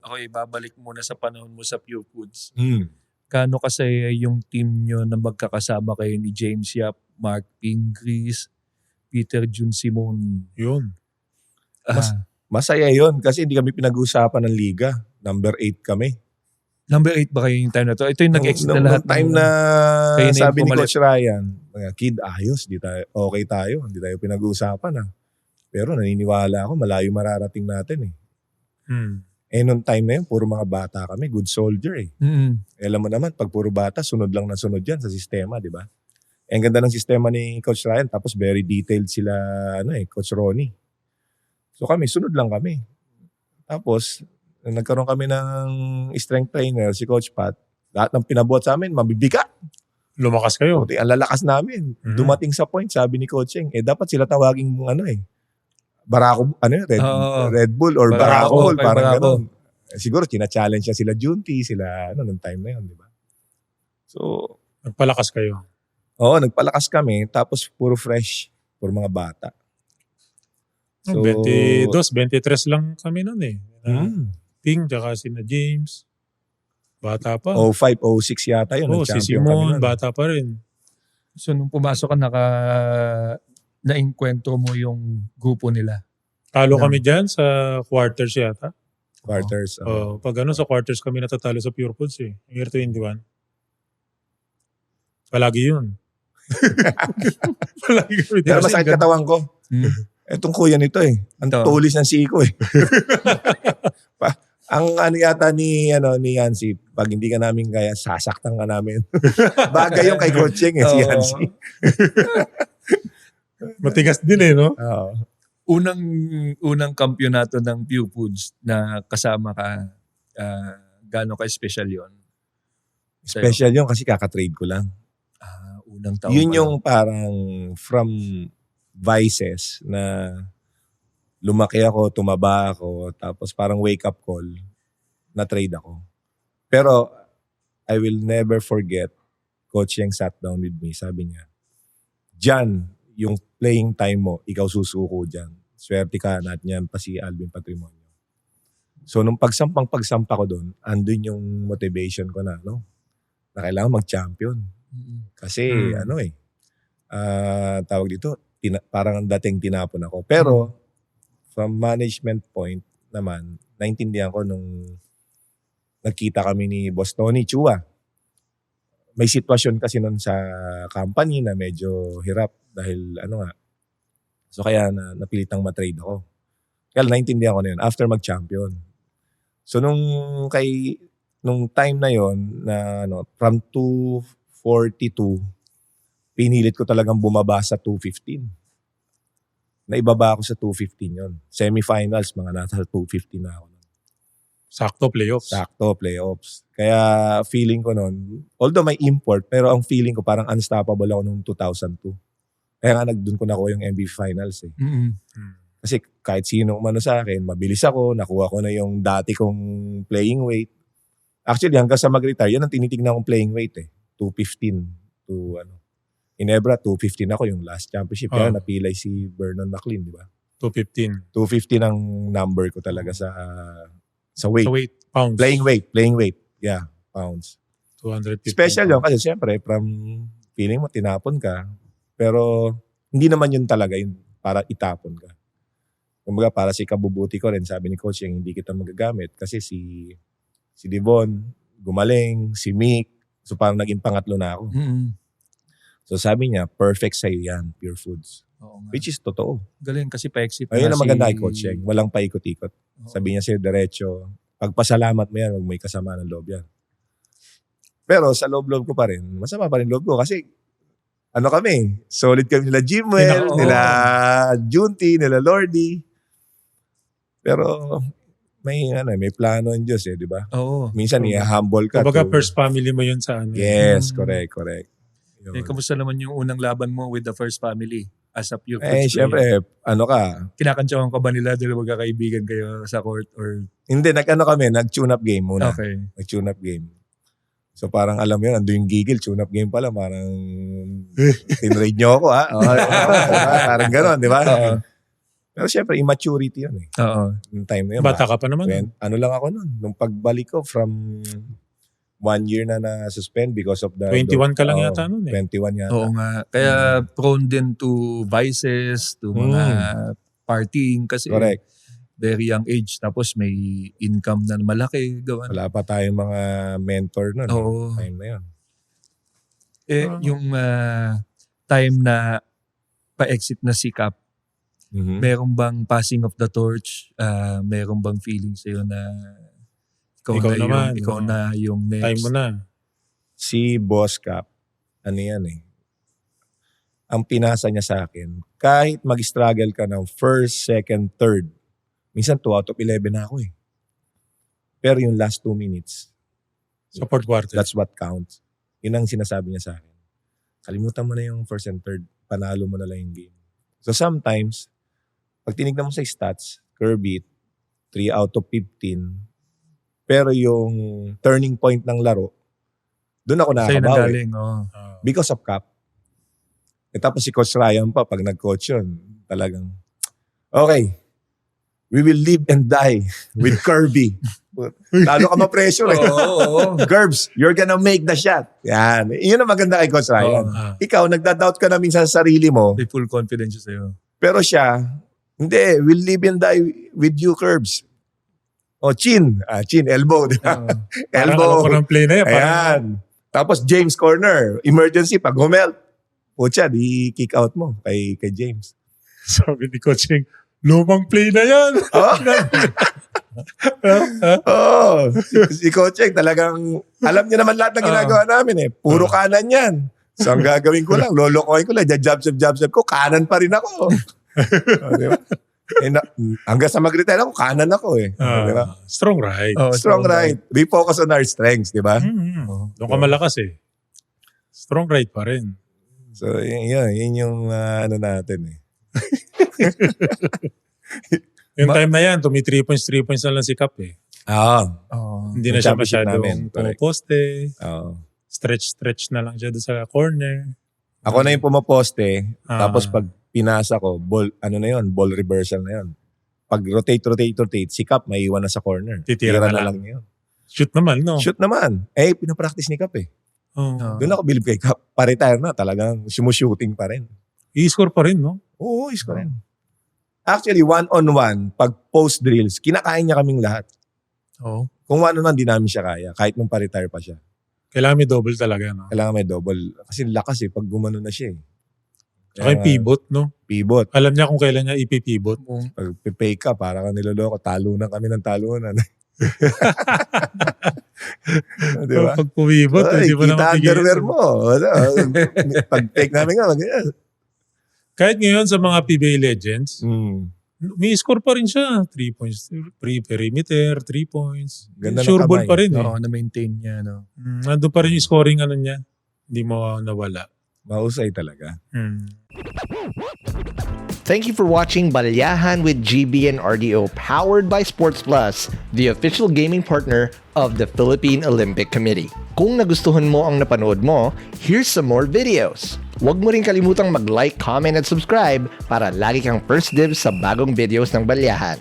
Okay, babalik muna sa panahon mo sa Pure Foods. Hmm. Gaano kasi yung team nyo na magkakasama kayo ni James Yap, Mark Pingris, Peter Jun Simon? Yun. Masaya yun kasi hindi kami pinag-uusapan ng liga. Number 8 kami. Number 8 ba kayo yung time na to? Ito yung nag-exit na lahat. Nung time na kayo na sabi yung ni pumalit. Coach Ryan, kid, ayos, okay tayo. Hindi tayo pinag-uusapan. Pero naniniwala ako, malayo mararating natin eh. Nung time na yun, puro mga bata kami, good soldier eh. Alam mo naman, pag puro bata, sunod lang na sunod yan sa sistema, di ba? Ang ganda ng sistema ni Coach Ryan, tapos very detailed sila, Coach Ronnie. So kami, sunod lang kami. Tapos, nagkaroon kami ng strength trainer, si Coach Pat. Lahat ng pinabuhat sa amin, mabibigat. Lumakas kayo. Ang lalakas namin. Dumating sa point, sabi ni Coach Cheng, dapat sila tawaging Barako, Red Bull or Barako Bull, parang gano'n. Siguro, china-challenge niya sila Junti, sila, nung time na yun, di ba? So, nagpalakas kayo. Oo, nagpalakas kami, tapos puro fresh, puro mga bata. So, 22, 23 lang kami nun eh. Ping, tsaka sina James. Bata pa. 05, 06 yata yun. Si Simon, bata pa rin. So nung pumasok ka, na-enkwentro mo yung grupo nila? Talo kami dyan sa quarters yata. Quarters. Pag sa quarters kami natatalo sa Pure Foods eh. Year 21. Palagi yun. Palagi kami. Pero masakit katawan ko. Etong kuya nito eh. Ang tulis ng siko eh. Ang yata ni Yancy, pag hindi ka namin kaya, sasaktan ka namin. Bagay yung kay Coach Cheng si Yancy. Matigas din eh, no? Oo. Unang kampyonato ng Pure Foods na kasama ka, gaano ka-special yun? Special yun kasi kakatrade ko lang. Unang taon yun yung parang from vices na lumaki ako, tumaba ako, tapos parang wake up call, na trade ako. Pero I will never forget, Coach Yang sat down with me, sabi niya, Jan, yung playing time mo, ikaw susuko dyan. Swerte ka, natin yan pa si Alvin Patrimonio. So nung pagsampa ko doon, andun yung motivation ko na kailangan mag-champion. Kasi tawag dito, parang dating tinapon ako. Pero from management point naman, naintindihan ko nung nagkita kami ni Boss Tony Chua. May sitwasyon kasi nun sa company na medyo hirap dahil So kaya napilitang matrade ako. Kaya naintindihan ko na yun after mag-champion. So nung time na yon na from 242, pinilit ko talagang bumaba sa 215. Naibaba ako sa 215 yon. Semifinals, mga nasa 250 na ako. Sakto playoffs. Kaya feeling ko nun, although may import, pero ang feeling ko parang unstoppable ako noong 2002. Kaya nga doon ko nakuha yung MVP Finals eh. Kasi kahit sino umano sa akin, mabilis ako, nakuha ko na yung dati kong playing weight. Actually, hanggang sa mag-retire, yan ang tinitignan kong playing weight eh. 215 to Ginebra, 215 ako yung last championship. Kaya napilay si Vernon McLean, di ba? 215. 215 ang number ko talaga sa weight. Sa weight, pounds. Playing weight. Yeah, pounds. 250. Special yun kasi siyempre, from feeling mo, tinapon ka. Pero hindi naman yun talaga yun para itapon ka. Kumbaga para sa ikabubuti ko rin, sabi ni Coach yung hindi kita magagamit kasi si Devon, gumaling, si Mick, so parang naging pangatlo na ako. So sabi niya, perfect sa'yo yan, Pure Foods. Which is totoo. Galing kasi pa-exit na ayun ang maganda kay Coach Cheng. Walang paikot-ikot. Sabi niya sa'yo, diretso. Pagpasalamat mo yan, huwag may kasama ng loob yan. Pero sa loob-loob ko pa rin, masama pa rin loob ko kasi kami, solid kami nila Jimwell, nila Junti, nila Lordy. Pero may plano ang Diyos di ba? Oo. Minsan i-humble ka. Kumbaga first family mo yun sa Yes, correct. Kamusta naman yung unang laban mo with the first family as a Pure Foods? Siyempre, kinakantsawan ka ba nila dahil magkakaibigan kayo sa court or? Hindi, nag-tune up game muna. Okay. Nag-tune up game. So parang alam mo yun, ando yung gigil, tune up game pala, parang tinrade nyo ako parang gano'n, di ba? Pero syempre, immaturity yun eh. Oo. Yung time na yun. Bata ka pa naman. Ano lang ako nun. Nung pagbalik ko from 1 year na na-suspend because of the... 21 ka lang yata nun eh. 21 yata. Oo nga. Kaya prone din to vices, to mga partying kasi Correct. very young age. Tapos may income na malaki. Gawa. Wala pa tayong mga mentor nun. Oo. Time na yun. Yung time na pa-exit na si Cap, Mhm. meron bang passing of the torch? Meron bang feeling sa'yo na ikaw na yung next? Time mo na. Si Boss Cap, ano yan eh. Ang pinasa niya sa akin, kahit mag-struggle ka ng first, second, third, minsan 2 out of 11 na ako eh. Pero yung last 2 minutes, Sa fourth quarter. that's what counts. Yun ang sinasabi niya sa akin. Kalimutan mo na yung first and third, panalo mo na lang yung game. So sometimes, pag tinignan mo sa stats, Kirby, 3 out of 15, pero yung turning point ng laro, doon ako Sa'yo nakakabawi. nanggaling, oo. Because of Cap. Tapos si Coach Ryan pa, pag nag-coach yun, talagang, okay, we will live and die with Kirby. Lalo ka ma-pressure eh. Oo. Gerbs, you're gonna make the shot. Yan. Yun ang maganda kay Coach Ryan. Oo. Ikaw, nagda-doubt ka na minsan sa sarili mo, May full confidence siya sa'yo. pero siya, hindi, we'll live and die with you, Curbs. O, chin. Chin, elbow, di ba? Oo. Parang Elbow. alam ko ng play na yan. Parang, Ayan. Tapos James corner, emergency, pag humelt, pucha, di kick out mo kay James. sabi ni Coaching, lumang play na yan. Oh, si Coaching talagang, alam niya naman lahat ng ginagawa namin eh. Puro kanan yan. So ang gagawin ko lang, lolokohin ko lang, jab-jab ko, kanan pa rin ako. Di ba? Hanggang sa mag-retire ako, kanan ako eh. Di ba? Strong right. Oo, Strong right. We focus on our strengths, di ba? Doon ka malakas eh. Strong right pa rin. So, yun yung ano natin eh. Yung time na yan, 3 points na lang si Cap eh. Oo. Hindi na Yung siya championship namin, masyadong correct. pumaposte. Oo. Stretch na lang siya doon sa corner. Ako na yung pumaposte, tapos Ah. pag pinasa ko, ball, ano na yun, ball reversal na yun. Pag rotate, si Cap, may iwan na sa corner. Titira na na lang. lang yun. Shoot naman, no? Shoot naman. Pinapractice ni Cap eh. Oh. Doon ako believe kay Cap. Pa-retire na, talagang sumushooting pa rin. I-score pa rin, no? Oo, is ko rin. Actually, one-on-one, pag post drills, kinakain niya kaming lahat. Oo. Kung one-on-one, di namin siya kaya. Kahit nung pa-retire pa siya. Kailangan may double talaga, no? Kailangan may double. Kasi lakas eh, pag gumano na siya eh. Tsaka yung pivot, no? Pivot. Alam niya kung kailan niya ipipivot. Pag pipay ka, para kang niloloko. Talunan kami ng talunan. Di ba? Pag pumivot, Ay, hindi mo na kita mapigil. underwear mo. Pag take namin nga, Kahit ngayon sa mga PBA Legends, may score pa rin siya. 3 points, perimeter, 3 points. Ganda ng Sure ball kamay. pa rin eh. Oo, na-maintain niya, no? Nandun pa rin yung scoring ano niya. Hindi mo nawala. Mahusay talaga. Thank you for watching Balyahan with GB and RDO, powered by Sports Plus, the official gaming partner of the Philippine Olympic Committee. Kung nagustuhan mo ang napanood mo, here's some more videos. Huwag mo rin kalimutang mag-like, comment at subscribe para lagi kang first dibs sa bagong videos ng Balyahan.